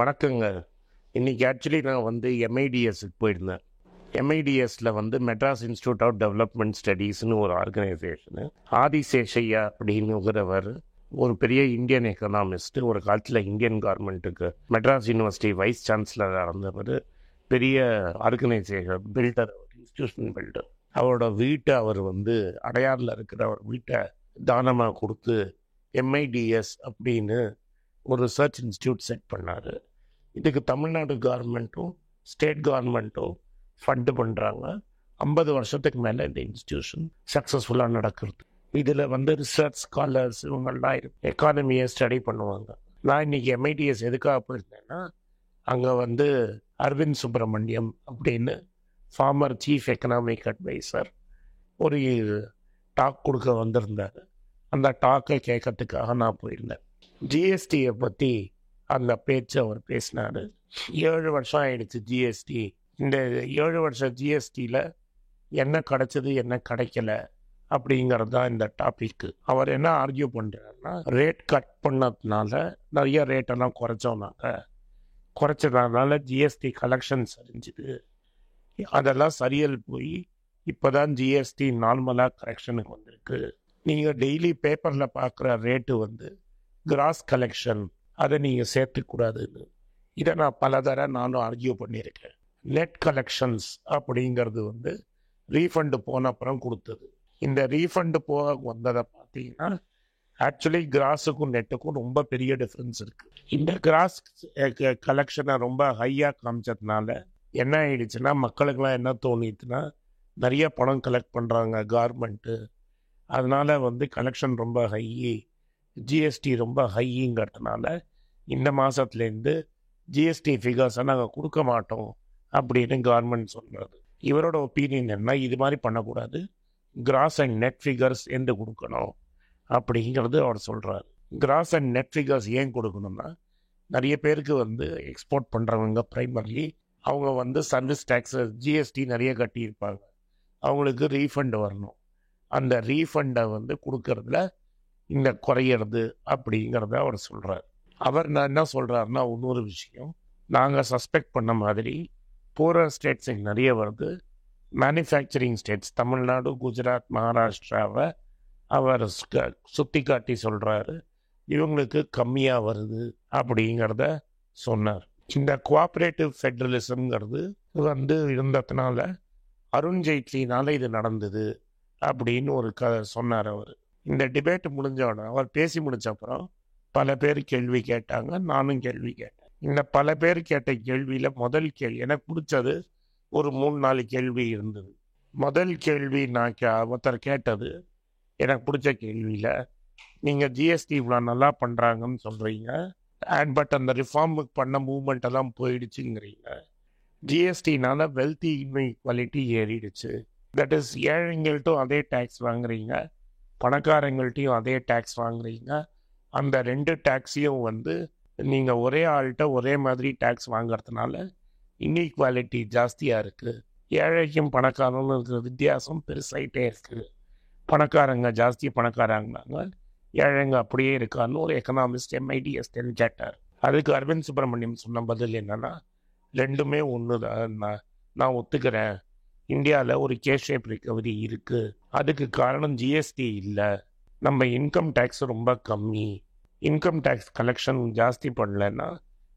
வணக்கங்க. இன்னைக்கு ஆக்சுவலி நான் எம்ஐடிஎஸ்க்கு போயிருந்தேன். எம்ஐடிஎஸ்ல மெட்ராஸ் இன்ஸ்டியூட் ஆஃப் டெவலப்மெண்ட் ஸ்டடீஸ்னு ஒரு ஆர்கனைசேஷனு. ஆதிசேஷையா அப்படிங்கிறவர் ஒரு பெரிய இந்தியன் எக்கனாமிஸ்ட். ஒரு காலத்தில் இந்தியன் கவர்மெண்ட்டுக்கு மெட்ராஸ் யூனிவர்சிட்டி வைஸ் சான்சலராக இருந்தவர். பெரிய ஆர்கனைசேஷன் பில்டர், இன்ஸ்டியூஷன் பில்டர். அவரோட வீட்டை அவர் அடையாறில் இருக்கிற அவர் வீட்டை தானமாக கொடுத்து எம்ஐடிஎஸ் அப்படின்னு ஒரு ரிசர்ச் இன்ஸ்டியூட் செட் பண்ணார். இதுக்கு தமிழ்நாடு கவர்மெண்ட்டும் ஸ்டேட் கவர்மெண்ட்டும் ஃபண்டு பண்ணுறாங்க. 50 வருஷத்துக்கு மேலே இந்த இன்ஸ்டியூஷன் சக்ஸஸ்ஃபுல்லாக நடக்கிறது. இதில் ரிசர்ச் ஸ்காலர்ஸ் இவங்கெல்லாம் எக்கானமியை ஸ்டடி பண்ணுவாங்க. நான் இன்னைக்கு எம்ஐடிஎஸ் எதுக்காக போயிருந்தேன்னா, அங்கே அரவிந்த் சுப்பிரமணியம் அப்படின்னு ஃபார்மர் சீஃப் எக்கனாமிக் அட்வைசர் ஒரு டாக் கொடுக்க வந்திருந்தார். அந்த டாக்கை கேட்கறதுக்காக நான் போயிருந்தேன். ஜிஎஸ்டியை பற்றி அந்த பேச்சு அவர் பேசினார். 7 வருஷம் ஆயிடுச்சு ஜிஎஸ்டி. இந்த 7 வருஷம் ஜிஎஸ்டியில் என்ன கிடைச்சது என்ன கிடைக்கல அப்படிங்கிறது தான் இந்த டாபிக். அவர் என்ன ஆர்கியூ பண்ணுறாருன்னா, ரேட் கட் பண்ணதுனால நிறைய ரேட்டெல்லாம் குறைச்சதுனால ஜிஎஸ்டி கலெக்ஷன் சரிஞ்சுது. அதெல்லாம் சரியல் போய் இப்போ தான் ஜிஎஸ்டி நார்மலாக கரெக்ஷனுக்கு வந்திருக்கு. நீங்கள் டெய்லி பேப்பரில் பார்க்குற ரேட்டு கிராஸ் கலெக்ஷன், அதை நீங்கள் சேர்த்துக்கூடாதுன்னு. இதை நான் பல தடவை நானும் ஆர்கியூ பண்ணியிருக்கேன். நெட் கலெக்ஷன்ஸ் அப்படிங்கிறது ரீஃபண்டு போன அப்புறம் கொடுத்தது. இந்த ரீஃபண்டு போக வந்ததை பார்த்தீங்கன்னா ஆக்சுவலி கிராஸுக்கும் நெட்டுக்கும் ரொம்ப பெரிய டிஃப்ரென்ஸ் இருக்குது. இந்த கிராஸ் கலெக்ஷனை ரொம்ப ஹையாக காமிச்சதுனால என்ன ஆயிடுச்சுன்னா, மக்களுக்கெல்லாம் என்ன தோணிச்சுன்னா, நிறைய பணம் கலெக்ட் பண்ணுறாங்க கவர்மெண்ட்டு, அதனால் கலெக்ஷன் ரொம்ப ஹை, ஜிஎஸ்டி ரொம்ப ஹைங்கிறதுனால இந்த மாதத்துலேருந்து ஜிஎஸ்டி ஃபிகர்ஸை நாங்கள் கொடுக்க மாட்டோம் அப்படின்னு கவர்மெண்ட் சொல்கிறது. இவரோட ஒப்பீனியன் என்ன, இது மாதிரி பண்ணக்கூடாது, கிராஸ் அண்ட் நெட் ஃபிகர்ஸ் எந்த கொடுக்கணும் அப்படிங்கிறது அவர் சொல்கிறார். கிராஸ் அண்ட் நெட் ஃபிகர்ஸ் ஏன் கொடுக்கணும்னா, நிறைய பேருக்கு எக்ஸ்போர்ட் பண்ணுறவங்க ப்ரைமர்லி அவங்க சர்வீஸ் டேக்ஸு ஜிஎஸ்டி நிறைய கட்டியிருப்பாங்க. அவங்களுக்கு ரீஃபண்ட் வரணும். அந்த ரீஃபண்டை கொடுக்கறதுல இந்த குறையிறது அப்படிங்கிறத அவர் சொல்கிறார். அவர் நான் என்ன சொல்கிறாருன்னா, இன்னொரு விஷயம், நாங்கள் சஸ்பெக்ட் பண்ண மாதிரி பூரர் ஸ்டேட்ஸுக்கு நிறைய வருது. மேனுஃபேக்சரிங் ஸ்டேட்ஸ் தமிழ்நாடு, குஜராத், மகாராஷ்டிராவை அவர் சுட்டி காட்டி சொல்கிறாரு, இவங்களுக்கு கம்மியாக வருது அப்படிங்கிறத சொன்னார். இந்த கோஆப்ரேட்டிவ் ஃபெடரலிசம்ங்கிறது இருந்ததுனால அருண்ஜேட்லினால இது நடந்தது அப்படின்னு ஒரு சொன்னார் அவர். இந்த டிபேட் முடிஞ்சோடனே அவர் பேசி முடிச்ச அப்புறம் பல பேர் கேள்வி கேட்டாங்க, நானும் கேள்வி கேட்டேன். இந்த பல பேர் கேட்ட கேள்வியில் முதல் கேள்வி எனக்கு பிடிச்சது. ஒரு 3-4 கேள்வி இருந்தது. முதல் கேள்வி நான் ஒருத்தர் கேட்டது எனக்கு பிடிச்ச கேள்வியில், நீங்கள் ஜிஎஸ்டி இவ்வளோ நல்லா பண்ணுறாங்கன்னு சொல்கிறீங்க, பட் அந்த ரிஃபார்முக்கு பண்ண மூவ்மெண்ட் எல்லாம் போயிடுச்சுங்கிறீங்க. ஜிஎஸ்டினால வெல்த்தி இன்இக்வாலிட்டி ஏறிடுச்சு. தட் இஸ், ஏழைங்கள்ட்டும் அதே டேக்ஸ் வாங்குறீங்க, பணக்காரங்கள்ட்டையும் அதே டேக்ஸ் வாங்குறீங்க. அந்த 2 டேக்ஸையும் நீங்கள் ஒரே ஆள்கிட்ட ஒரே மாதிரி டேக்ஸ் வாங்கிறதுனால இன்இக்வாலிட்டி ஜாஸ்தியாக இருக்குது. ஏழைக்கும் பணக்காரனும் இருக்கிற வித்தியாசம் பெருசாயிட்டே இருக்குது. பணக்காரங்க ஜாஸ்தி பணக்காரங்களாங்க, ஏழைங்க அப்படியே இருக்கான்னு ஒரு எக்கனாமிஸ்ட் எம்ஐடிஎஸ் கேட்டார். அதுக்கு அரவிந்த் சுப்பிரமணியம் சொன்ன பதில் என்னன்னா, ரெண்டுமே ஒன்று தான், நான் ஒத்துக்கிறேன். இந்தியாவில் ஒரு கேஷேப் ரிகவரி இருக்குது. அதுக்கு காரணம் ஜிஎஸ்டி இல்லை, நம்ம இன்கம் டேக்ஸ் ரொம்ப கம்மி. இன்கம் டேக்ஸ் கலெக்ஷன் ஜாஸ்தி பண்ணலைன்னா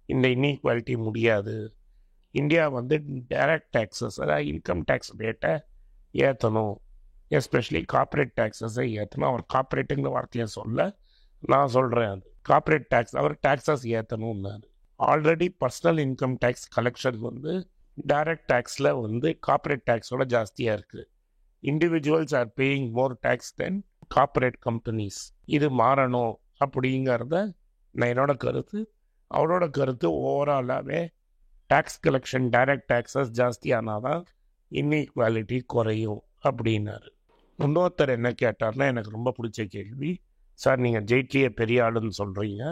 இந்த இன்இக்வாலிட்டி முடியாது. இந்தியா டைரக்ட் டேக்ஸஸ், அதாவது இன்கம் டேக்ஸ் ரேட்டை ஏற்றணும், எஸ்பெஷலி கார்பரேட் டேக்ஸஸை ஏற்றணும். அவர் கார்பரேட்டுங்கிற வார்த்தையை சொல்ல, நான் சொல்கிறேன், அது கார்பரேட் டேக்ஸ், அவர் டேக்ஸஸ் ஏற்றணும்னாரு. Already personal income tax collection direct டேக்ஸில் கார்பரேட் டேக்ஸோட ஜாஸ்தியாக இருக்குது. Individuals are paying more tax then corporate companies. இது மாறணும் அப்படிங்கிறத நான் என்னோட கருத்து. அவரோட கருத்து ஓவராலாகவே டேக்ஸ் கலெக்ஷன் டைரக்ட் டேக்ஸஸ் ஜாஸ்தியானால் தான் இன்இக்வாலிட்டி குறையும் அப்படின்னாரு. இன்னொருத்தர் என்ன கேட்டார்னா, எனக்கு ரொம்ப பிடிச்ச கேள்வி, சார் நீங்கள் ஜெயிட்லியை பெரிய ஆளுன்னு சொல்கிறீங்க,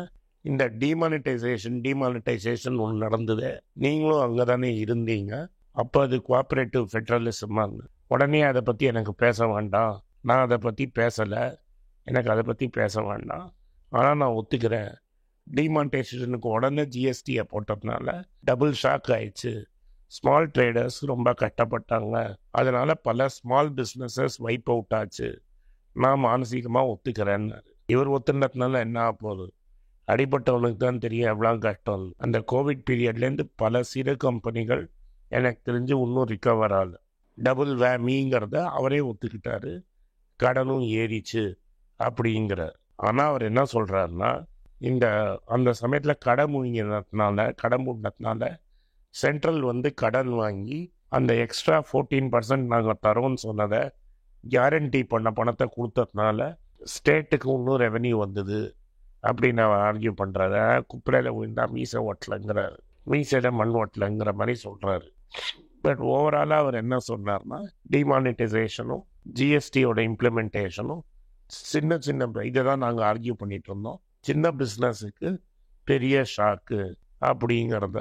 இந்த டிமானிட்டைசேஷன் ஒன்று நடந்தது, நீங்களும் அங்கே தானே இருந்தீங்க, அப்போ அது கோஆப்ரேட்டிவ் ஃபெடரலிசமாக. உடனே அதை பற்றி எனக்கு பேச வேண்டாம், நான் அதை பற்றி பேசலை, எனக்கு அதை பற்றி பேச வேண்டாம், ஆனால் நான் ஒத்துக்கிறேன், டிமானிட்டைசேஷனுக்கு உடனே ஜிஎஸ்டியை போட்டதுனால டபுள் ஷாக் ஆயிடுச்சு. ஸ்மால் ட்ரேடர்ஸ் ரொம்ப கஷ்டப்பட்டாங்க. அதனால பல ஸ்மால் பிஸ்னஸஸ் வைப் அவுட் ஆச்சு. நான் மானசீகமாக ஒத்துக்கிறேன்னாரு. இவர் ஒத்துனதுனால என்ன ஆக போகுது? அடிப்பட்டவனுக்கு தான் தெரியும் எவ்வளோ கஷ்டம். அந்த கோவிட் பீரியட்லேருந்து பல சிறு கம்பெனிகள் எனக்கு தெரிஞ்சு இன்னும் ரிக்கவர் ஆகல. டபுள் வேமிங்கிறத அவரே ஒத்துக்கிட்டாரு. கடனும் ஏறிச்சு அப்படிங்கிறார். ஆனால் அவர் என்ன சொல்கிறாருன்னா, அந்த சமயத்தில் கடை மூடினதுனால சென்ட்ரல் வந்து கடன் வாங்கி அந்த எக்ஸ்ட்ரா 14% நாங்கள் தரோன்னு சொன்னதை கேரண்டி பண்ண பணத்தை கொடுத்ததுனால ஸ்டேட்டுக்கு இன்னும் ரெவென்யூ வந்தது அப்படின்னு அவர் ஆர்கியூ பண்ணுறாரு. குப்பையில் விழுந்தா மீசை ஓட்டலைங்கிறார், மீசையில மண் ஓட்டலைங்கிற மாதிரி சொல்கிறாரு. பட் ஓவராலாக அவர் என்ன சொன்னார்னா, டிமானிட்டைசேஷனும் ஜிஎஸ்டியோட இம்ப்ளிமெண்டேஷனும் சின்ன சின்ன இதை தான் நாங்கள் ஆர்கியூ பண்ணிட்டு இருந்தோம். சின்ன பிஸ்னஸுக்கு பெரிய ஷாக்கு அப்படிங்கிறத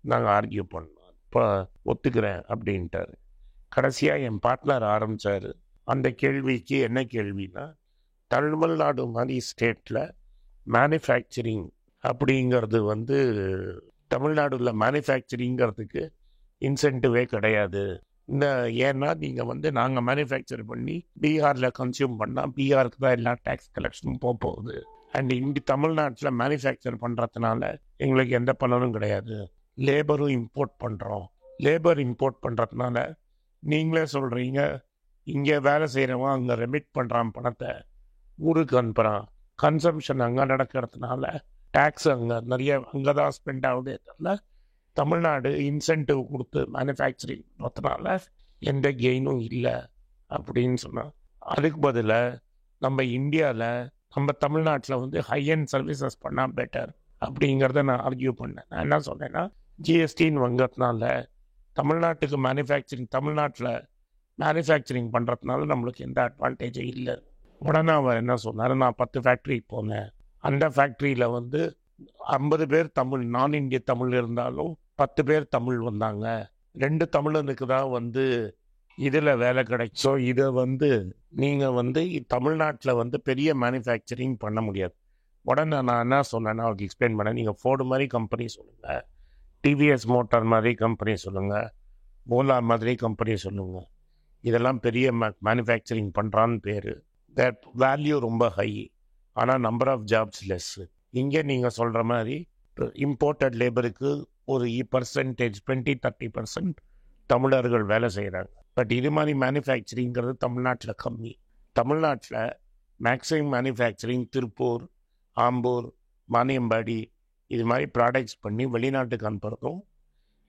நாங்கள் ஆர்கியூ பண்ணோம். இப்போ ஒத்துக்கிறேன் அப்படின்ட்டாரு. கடைசியாக என் பார்ட்னர் ஆரம்பித்தார். அந்த கேள்விக்கு என்ன கேள்வினா, தமிழ்நாடு மாதிரி ஸ்டேட்டில் மேனுஃபேக்சரிங் அப்படிங்கிறது வந்து தமிழ்நாடுல மேனுஃபேக்சரிங்கிறதுக்கு இன்சென்டிவே கிடையாது. ஏன்னா நீங்கள் வந்து நாங்கள் மேனுஃபேக்சர் பண்ணி பீகாரில் கன்சியூம் பண்ணால் பீகாருக்கு தான் எல்லா டேக்ஸ் கலெக்ஷனும் போகுது. அண்ட் தமிழ்நாட்டில் மேனுஃபேக்சர் பண்ணுறதுனால எங்களுக்கு எந்த பலனும் கிடையாது. லேபரும் இம்போர்ட் பண்ணுறோம். லேபர் இம்போர்ட் பண்ணுறதுனால நீங்களே சொல்கிறீங்க, இங்கே வேலை செய்கிறவன் அங்கே ரெமிட் பண்ணுறான், பணத்தை ஊருக்கு அனுப்புகிறான். கன்சம்ஷன் அங்கே நடக்கிறதுனால டேக்ஸ் அங்கே தான் ஸ்பெண்ட் ஆகுதே தவிர தமிழ்நாடு இன்சென்டிவ் கொடுத்து மேனுஃபேக்சரிங் பண்ணுறதுனால எந்த கெயினும் இல்லை அப்படின்னு சொன்னால், அதுக்கு பதிலாக நம்ம இந்தியாவில் நம்ம தமிழ்நாட்டில் வந்து ஹை அண்ட் சர்வீசஸ் பண்ணால் பெட்டர் அப்படிங்கிறத நான் ஆர்கியூ பண்ணேன். நான் என்ன சொன்னேன்னா, ஜிஎஸ்டின்னு வங்கிறதுனால தமிழ்நாட்டில் மேனுஃபேக்சரிங் பண்ணுறதுனால நம்மளுக்கு எந்த அட்வான்டேஜும் இல்லை. உடனே அவர் என்ன சொன்னார், நான் 10 ஃபேக்ட்ரிக்கு போனேன். அந்த ஃபேக்ட்ரியில் வந்து 50 பேர் தமிழ், நான் இந்திய தமிழ் இருந்தாலும் 10 பேர் தமிழ் வந்தாங்க. 2 தமிழனுக்கு தான் வந்து இதில் வேலை கிடைக்கும். ஸோ இதை வந்து நீங்கள் வந்து தமிழ்நாட்டில் வந்து பெரிய மேனுஃபேக்சரிங் பண்ண முடியாது. உடனே நான் என்ன சொன்னேன்னா அவருக்கு எக்ஸ்பிளைன் பண்ணேன். நீங்கள் ஃபோர்டு மாதிரி கம்பெனி சொல்லுங்கள், டிவிஎஸ் மோட்டார் மாதிரி கம்பெனி சொல்லுங்கள், ஓலா மாதிரி கம்பெனி சொல்லுங்கள். இதெல்லாம் பெரிய மேனுஃபேக்சரிங் பண்ணுறான்னு பேர். தட் வேல்யூ ரொம்ப ஹை, ஆனால் நம்பர் ஆஃப் ஜாப்ஸ் லெஸ்ஸு. இங்கே நீங்கள் சொல்கிற மாதிரி இம்போர்ட்டட் லேபருக்கு ஒரு பர்சன்டேஜ் 20-30% தமிழர்கள் வேலை செய்கிறாங்க. பட் இது மாதிரி மேனுஃபேக்சரிங்கிறது தமிழ்நாட்டில் கம்மி. தமிழ்நாட்டில் மேக்ஸிமம் மேனுஃபேக்சரிங் திருப்பூர், ஆம்பூர், மானியம்பாடி இது மாதிரி ப்ராடக்ட்ஸ் பண்ணி வெளிநாட்டுக்கு அனுப்புறதும்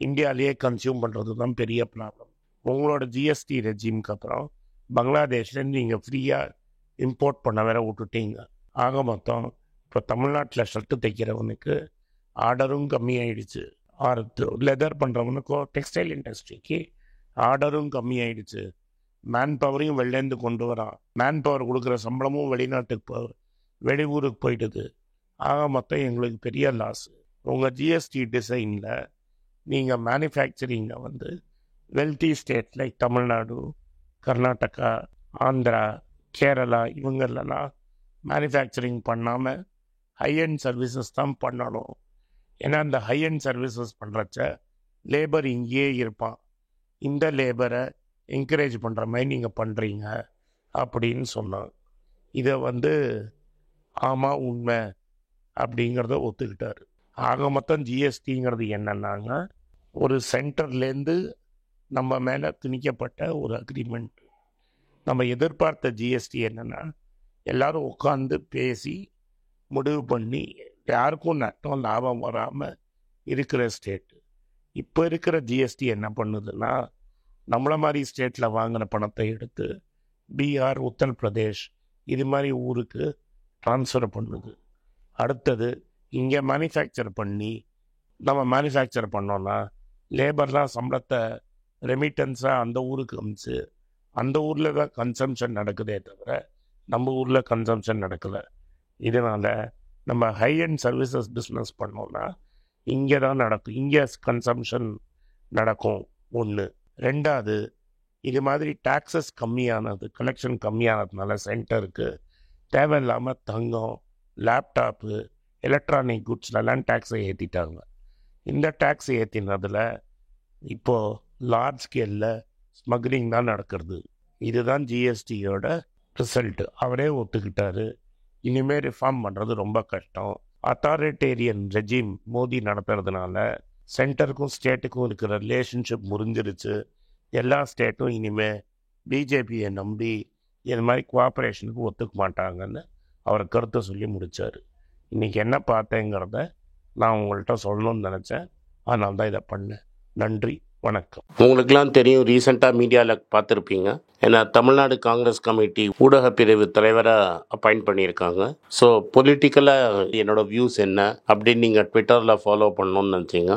இந்தியாவிலேயே கன்சியூம் பண்ணுறது தான் பெரிய ப்ராப்ளம். உங்களோட ஜிஎஸ்டி ரெஜிம்க்கு அப்புறம் பங்களாதேஷ்லேருந்து நீங்கள் ஃப்ரீயாக இம்போர்ட் பண்ண வேற விட்டுட்டீங்க. ஆக மொத்தம் இப்போ தமிழ்நாட்டில் ஷர்ட்டு தைக்கிறவனுக்கு ஆர்டரும் கம்மியாயிடுச்சு. லெதர் பண்ணுறவனுக்கும் டெக்ஸ்டைல் இண்டஸ்ட்ரிக்கு ஆர்டரும் கம்மியாயிடுச்சு. மேன் பவரையும் வெளிலேருந்து கொண்டு வரான். மேன் பவர் கொடுக்குற சம்பளமும் வெளியூருக்கு போயிடுது. ஆக மொத்தம் எங்களுக்கு பெரிய லாஸ். உங்கள் ஜிஎஸ்டி டிசைனில் நீங்கள் மேனுஃபேக்சரிங்கை வந்து wealthy state like Tamil Nadu, Karnataka, Andhra, Kerala இவங்களெல்லாம் மேனுஃபேக்சரிங் பண்ணாமல் ஹை அண்ட் சர்வீசஸ் தான் பண்ணணும். ஏன்னா அந்த ஹை அண்ட் சர்வீசஸ் பண்ணுறச்ச லேபர் இங்கேயே இருப்பான். இந்த லேபரை என்கரேஜ் பண்ணுற மாதிரி நீங்கள் பண்ணுறீங்க அப்படின்னு சொன்னாங்க. இதை வந்து ஆமாம் உண்மை அப்படிங்கிறத ஒத்துக்கிட்டாரு. ஆக மொத்தம் ஜிஎஸ்டிங்கிறது என்னன்னாங்க, ஒரு சென்டர்லேருந்து நம்ம மேலே திணிக்கப்பட்ட ஒரு அக்ரிமெண்ட். நம்ம எதிர்பார்த்த ஜிஎஸ்டி என்னென்னா, எல்லாரும் உட்காந்து பேசி முடிவு பண்ணி யாருக்கும் நட்டம் லாபம் வராமல் இருக்கிற ஸ்டேட்டு. இப்போ இருக்கிற ஜிஎஸ்டி என்ன பண்ணுதுன்னா, நம்மளை மாதிரி ஸ்டேட்டில் வாங்கின பணத்தை எடுத்து பீகார், உத்தரப்பிரதேஷ் இது மாதிரி ஊருக்கு ட்ரான்ஸ்ஃபர் பண்ணுது. அடுத்தது இங்கே மேனுஃபேக்சர் பண்ணி நம்ம மேனுஃபேக்சர் பண்ணோன்னா லேபர்லாம் சம்பளத்தை ரெமிட்டன்ஸாக அந்த ஊருக்கு அமிச்சு அந்த ஊரில் தான் கன்சம்ஷன் நடக்குதே தவிர நம்ம ஊரில் கன்சம்ஷன் நடக்கலை. இதனால் நம்ம ஹை அண்ட் சர்வீசஸ் பிஸ்னஸ் பண்ணோன்னா இங்கே தான் நடக்கும், இங்கே கன்சம்ஷன் நடக்கும். ஒன்று. ரெண்டாவது, இது மாதிரி டாக்ஸஸ் கம்மியானது, கலெக்ஷன் கம்மியானதுனால சென்டருக்கு தேவையில்லாமல் தங்கம், லேப்டாப்பு எலக்ட்ரானிக் குட்ஸ்லலாம் டேக்ஸை ஏற்றிட்டாங்க. இந்த டேக்ஸ் ஏற்றினதில் இப்போது லார்ஜ் ஸ்கேலில் ஸ்மக்லிங் தான் நடக்கிறது. இதுதான் ஜிஎஸ்டியோட ரிசல்ட்டு. அவரே ஒத்துக்கிட்டாரு. இனிமேல் ரிஃபார்ம் பண்ணுறது ரொம்ப கஷ்டம். அத்தாரிட்டேரியன் ரெஜிம் மோடி நடத்துறதுனால சென்டருக்கும் ஸ்டேட்டுக்கும் இருக்கிற ரிலேஷன்ஷிப் முறிஞ்சிருச்சு. எல்லா ஸ்டேட்டும் இனிமேல் பிஜேபியை நம்பி இது மாதிரி கோஆப்ரேஷனுக்கு ஒத்துக்க மாட்டாங்கன்னு அவர் கருத்தை சொல்லி முடித்தார். இன்றைக்கி என்ன பார்த்தேங்கிறத நான் உங்கள்கிட்ட சொல்லணும்னு நினச்சேன். அதனால தான் இதை பண்ணேன். நன்றி, வணக்கம். உங்களுக்கெல்லாம் தெரியும், ரீசெண்டாக மீடியாவில் பார்த்துருப்பீங்க, ஏன்னா தமிழ்நாடு காங்கிரஸ் கமிட்டி ஊடக பிரிவு தலைவராக அப்பாயிண்ட் பண்ணியிருக்காங்க. ஸோ பொலிட்டிக்கலாக என்னோட வியூஸ் என்ன அப்படின்னு நீங்கள் ட்விட்டரில் ஃபாலோ பண்ணணும்னு நினச்சிங்க,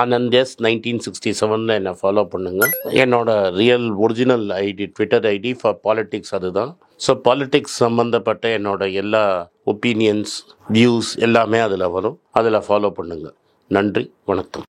@AnandS1967 என்னை ஃபாலோ பண்ணுங்கள். என்னோட real original ID, Twitter ID for politics அதுதான். ஸோ பாலிட்டிக்ஸ் சம்மந்தப்பட்ட என்னோட எல்லா ஒப்பீனியன்ஸ், வியூஸ் எல்லாமே அதில் வரும். அதில் ஃபாலோ பண்ணுங்கள். நன்றி, வணக்கம்.